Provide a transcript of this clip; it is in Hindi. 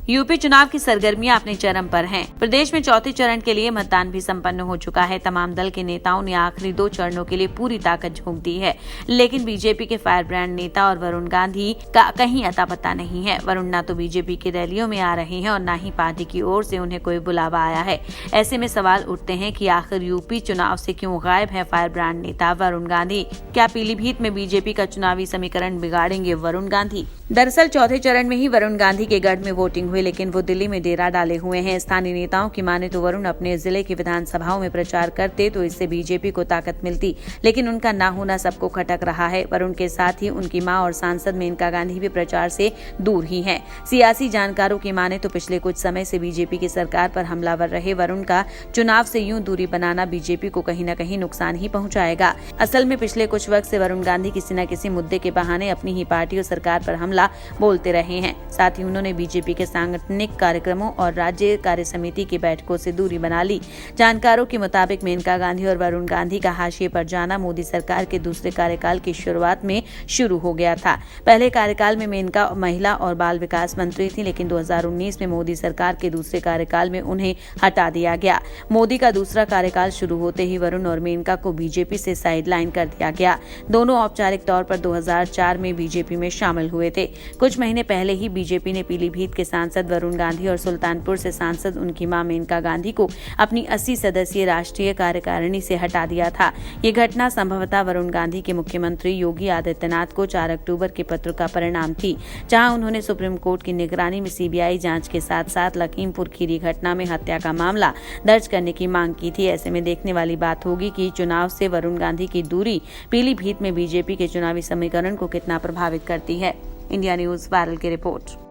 यूपी चुनाव की सरगर्मियां अपने चरम पर हैं। प्रदेश में चौथे चरण के लिए मतदान भी संपन्न हो चुका है। तमाम दल के नेताओं ने आखिरी 2 चरणों के लिए पूरी ताकत झोंक दी है, लेकिन बीजेपी के फायर ब्रांड नेता और वरुण गांधी का कहीं अता पता नहीं है। वरुण न तो बीजेपी की रैलियों में आ रहे हैं और न ही पार्टी की ओर से उन्हें कोई बुलावा आया है। ऐसे में सवाल उठते हैं कि आखिर यूपी चुनाव से क्यों गायब है फायर ब्रांड नेता वरुण गांधी? क्या पीलीभीत में बीजेपी का चुनावी समीकरण बिगाड़ेंगे वरुण गांधी? दरअसल चौथे चरण में ही वरुण गांधी के गढ़ में वोटिंग हुई, लेकिन वो दिल्ली में डेरा डाले हुए हैं। स्थानीय नेताओं की माने तो वरुण अपने जिले की विधानसभाओं में प्रचार करते तो इससे बीजेपी को ताकत मिलती, लेकिन उनका न होना सबको खटक रहा है। वरुण के साथ ही उनकी मां और सांसद मेनका गांधी भी प्रचार से दूर ही हैं। सियासी जानकारों की माने तो पिछले कुछ समय से बीजेपी की सरकार पर हमलावर रहे वरुण का चुनाव से यूं दूरी बनाना बीजेपी को कहीं न कहीं नुकसान ही पहुंचाएगा। असल में पिछले कुछ वक्त से वरुण गांधी किसी न किसी मुद्दे के बहाने अपनी ही पार्टी और सरकार पर हमला बोलते रहे हैं। साथ ही उन्होंने बीजेपी के सांगठनिक कार्यक्रमों और राज्य कार्य समिति की बैठकों से दूरी बना ली। जानकारों के मुताबिक मेनका गांधी और वरुण गांधी का हाशिए पर जाना मोदी सरकार के दूसरे कार्यकाल की शुरुआत में शुरू हो गया था। पहले कार्यकाल में मेनका महिला और बाल विकास मंत्री थी, लेकिन 2019 में मोदी सरकार के दूसरे कार्यकाल में उन्हें हटा दिया गया। मोदी का दूसरा कार्यकाल शुरू होते ही वरुण और मेनका को बीजेपी से साइडलाइन कर दिया गया। दोनों औपचारिक तौर पर 2004 में बीजेपी में शामिल हुए थे। कुछ महीने पहले ही बीजेपी ने पीलीभीत के सांसद वरुण गांधी और सुल्तानपुर से सांसद उनकी मां मेनका गांधी को अपनी 80 सदस्यीय राष्ट्रीय कार्यकारिणी से हटा दिया था। ये घटना संभवतः वरुण गांधी के मुख्यमंत्री योगी आदित्यनाथ को 4 अक्टूबर के पत्र का परिणाम थी, जहां उन्होंने सुप्रीम कोर्ट की निगरानी में सीबीआई जांच के साथ साथ लखीमपुर खीरी घटना में हत्या का मामला दर्ज करने की मांग की थी। ऐसे में देखने वाली बात होगी कि चुनाव से वरुण गांधी की दूरी पीलीभीत में बीजेपी के चुनावी समीकरण को कितना प्रभावित करती है। इंडिया न्यूज वायरल की रिपोर्ट।